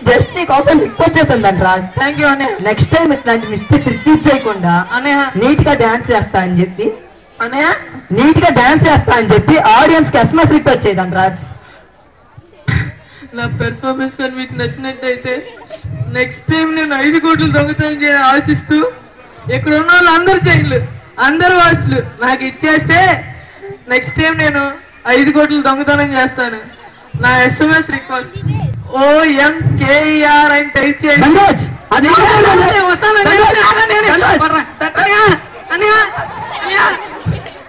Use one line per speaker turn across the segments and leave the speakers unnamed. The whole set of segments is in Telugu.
జస్ట్ నీకు అవసరం రిక్వెస్ట్ చేస్తుందండి రాజ్.
థ్యాంక్ యూ అనే.
నెక్స్ట్ టైం ఇట్లాంటి మిస్టేక్స్ రిపీట్ చేయకుండా నీట్ గా డాన్స్ చేస్తా అని చెప్పి నీట్ గా డాన్స్ చేస్తా అని చెప్పి ఆడియన్స్ కి ఎస్ఎంఎస్ రిక్వెస్ట్ చేయదండి రాజ్.
నా పెర్ఫార్మెన్స్ కానీ మీకు నచ్చినట్టయితే నెక్స్ట్ టైం నేను 5 కోట్లు దొంగతనం చేయాలని ఆశిస్తూ ఇక్కడ ఉన్న వాళ్ళు అందరు చైన్లు అందరు వాసులు నాకు ఇచ్చేస్తే నెక్స్ట్ టైం నేను 5 కోట్లు దొంగతనం చేస్తాను. నా ఎస్ఎంఎస్ రిక్వెస్ట్ OMKER అని టైప్ చేయండి.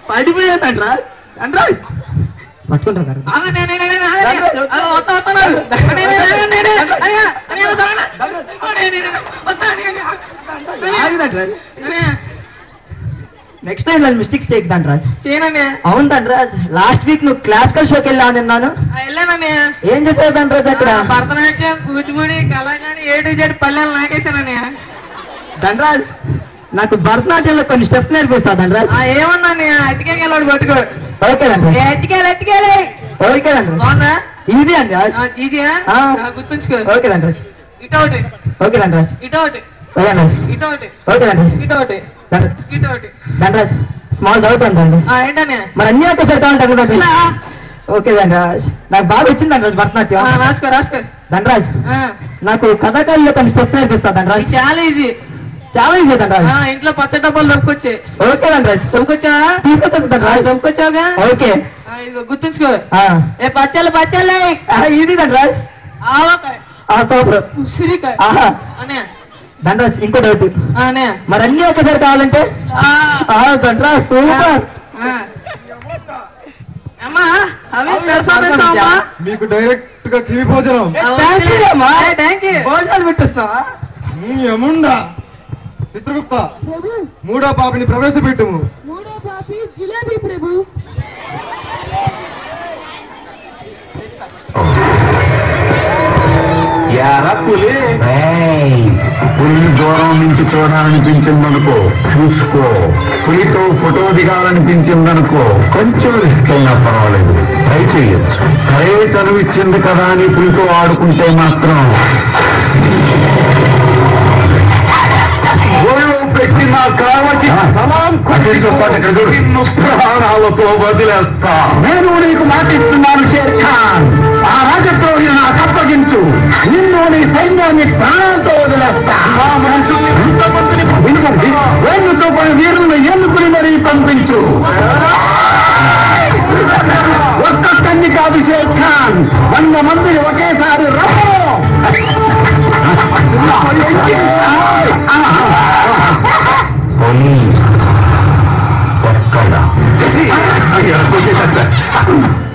పడిపోయాదండి రా
నెక్స్ట్ టైం మిస్టేక్స్ చేయకండి రాజ్.
చేయననే.
అవును ధనరాజ్, లాస్ట్ వీక్ నువ్వు క్లాసికల్ షోకి వెళ్ళావు అన్నాను.
వెళ్ళాననే.
ఏం చేసావు ధనరాజ్ అక్కడ?
Bharatanatyam, Kuchipudi, కళాకాని A to Z పల్లెలు నాకేసాననే.
ధనరాజ్, నాకు భరతనాట్యంలో కొన్ని స్టెప్స్ నేర్పిస్తావు ధనరాజ్.
ఏమన్నా అట్టికే వెళ్ళాడు పట్టుకో.
ఓకే ధనరాజ్.
అట్టికేలే
ఓకే ధనరాజ్.
బాగుందా?
ఈజీ అండి రాజ్.
ఈజీయా? గుర్తుంచుకో.
ఓకే ధనరాజ్.
ఇటు ఒకటి.
ఓకే ధనరాజ్.
ఇటు ఒకటి.
ఓకే ధనరాజ్.
ఇటు ఒకటి.
ఓకే ధనరాజ్.
ఇటు ఒకటి. ఇటు ఒకటి.
ధనరాజ్, స్మాల్ డౌట్ ఉందండి.
ఏంటనే?
మరి అన్ని ఒకే పెడతామంటే ఓకే ధనరాజ్, నాకు బాగా వచ్చింది ధనరాజ్ భరతనాట్యం.
రాసుకో
ధనరాజ్, నాకు కథాకారులో కొన్ని స్టెప్స్ నేర్పిస్తా ధనరాజ్.
చాలా ఈజీ
ధనరాజ్.
ఇంట్లో పచ్చ డబ్బాలు దొరుకొచ్చాయి.
ఓకే ధనరాజ్.
దొరుకొచ్చా?
తీసుకొచ్చాను ధనరాజ్.
దొరుకొచ్చావుగా.
ఓకే
గుర్తుంచుకో. పచ్చళ్ళు
ఇది ధనరాజ్.
ఆవకాయ,
సూపర్.
ఉసిరికాయ అనే.
ధనరాజ్, ఇంకో డౌట్. మరి అన్ని ఒకసారి కావాలంటే? ధనరాజ్ సూపర్.
మీకు డైరెక్ట్ గా కివి భోజనం.
భోజనాలు పెట్టేస్తావా?
ఏముండా చిత్రగుప్త, 3వ పాపిని ప్రవేశపెట్టుము.
3వ పాపి జిలేబీ ప్రభు.
పులిని దూరం నుంచి చూడాలనిపించిందనుకో చూసుకో, పులితో ఫోటో దిగాలనిపించిందనుకో కొంచెం రిస్క్ అయినా పర్వాలేదు, ట్రై చేయొచ్చు. సరే చనువిచ్చింది కదా అని పులితో ఆడుకుంటే మాత్రం పెట్టిన కావటి ప్రాణాలతో వదిలేస్తా. నేను నీకు మాటిస్తున్నాను షేర్ఖాన్, ఆ రాజద్రోహిని నాకు అప్పగించు. నిన్ను నీ సైన్యాన్ని ప్రాణాలతో వదిలేస్తా. వేణుతో పని వీరులను ఎన్నుకుని మరీ పంపించు. ఒక్కొక్కరిని కాదు షేర్ఖాన్, 100 మందిని ఒకేసారి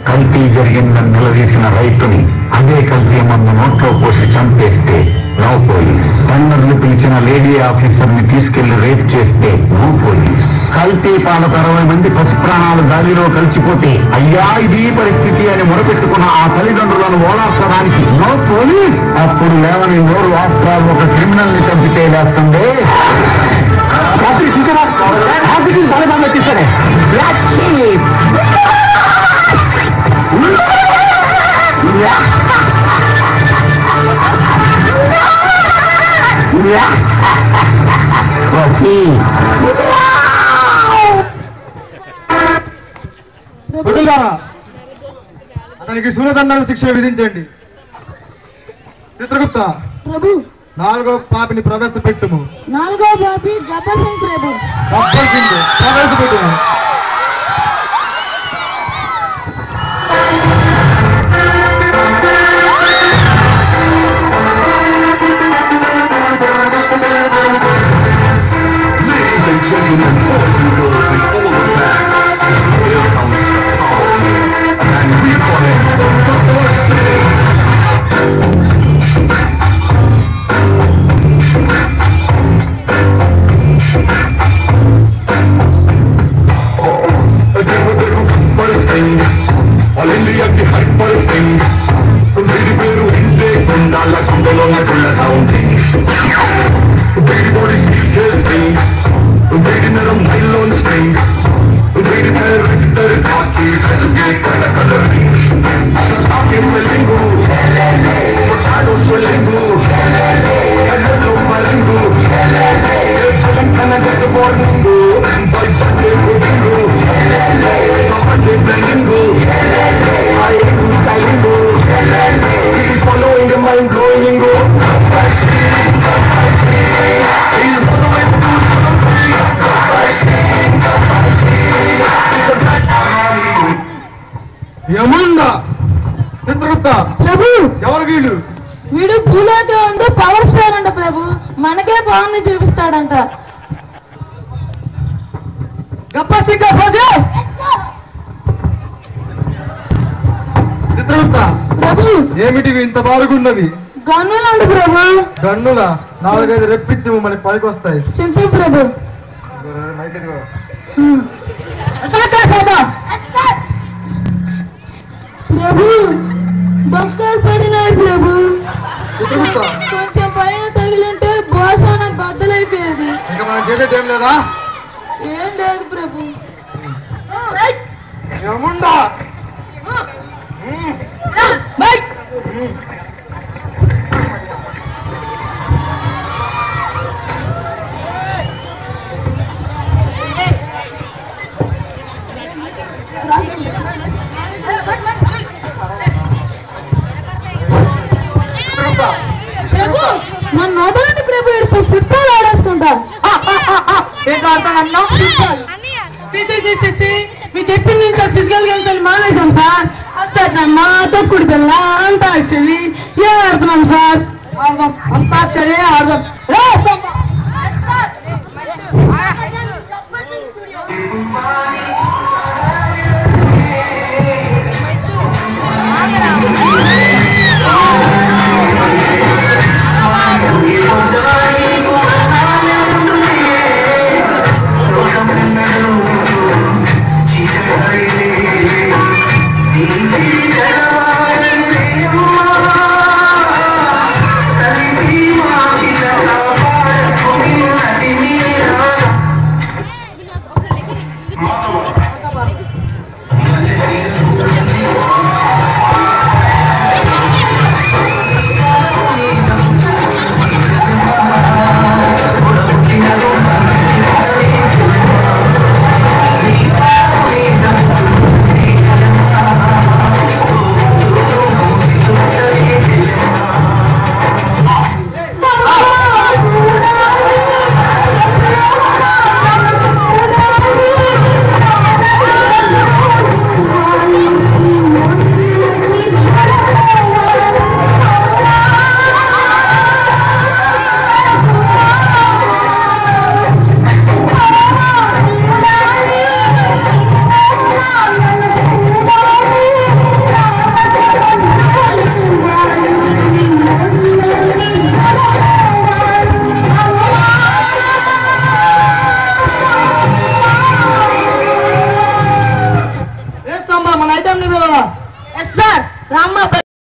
కల్తీ జరిగిందని నిలదీసిన రైతుని అదే కల్తీ మందు నోట్లో పోసి చంపేస్తే నో పోలీస్. టెండర్లు పిలిచిన లేడీ ఆఫీసర్ ని తీసుకెళ్లి రేప్ చేస్తే నో పోలీస్. కల్తీ పాలక 60 మంది పసిప్రాణాలు గాలిలో కలిసిపోతే అయ్యా ఇది పరిస్థితి అని మొరపెట్టుకున్న ఆ తల్లిదండ్రులను ఓదార్చడానికి నో పోలీస్. అప్పుడు లేవని నోరు ఆఫ్టర్ ఒక క్రిమినల్ ని చంపితే వేస్తుంది.
అతనికి సూర్యదండాలు శిక్ష విధించండి. చిత్రగుప్త
ప్రభు,
4వ పాపిని ప్రవేశపెట్టుము.
4వ పాపి గబ్బర్ సింగ్ ప్రభు.
ప్రవేశపెట్టుము. యముండా చిత్రగుప్త
ప్రభు
ఎవరు వీడు?
వీడు భూలోకి ఉంది పవర్ స్టార్ అంట ప్రభు. మనకే బాగుంది చూపిస్తాడంట.
చిత్రగుప్త
ప్రభు
ఏమిటివి ఇంత బారుగున్నవి?
గన్నులంట ప్రభు.
గన్నుల 4-5 రెప్పించి మళ్ళీ పైకి వస్తాయి.
చింత ప్రభు. ప్రభు బొక్కలు పడినాయి ప్రభు.
చిత్రగుప్త
కొంచెం పైన తగిలింటే భోజనం బద్దలైపోయేది.
ఇంకా మనం చేసేది ఏం లేదా?
ఏం లేదు ప్రభు.
యముండా
ప్రభు నన్ను వదలండి ప్రభు. ఇటు ఫుట్బాల్ ఆడేసుకుంటా.
మీరు చెప్పింది ఇంకా ఫిజికల్ గేమ్స్ అని మానేసాం సార్. అంతమ్మా తొక్కుడు పిల్ల అంతా యాక్చువల్లీ ఏ ఆడుతున్నాం సార్. అంతా యాక్చువల్లీ ఆడదాం.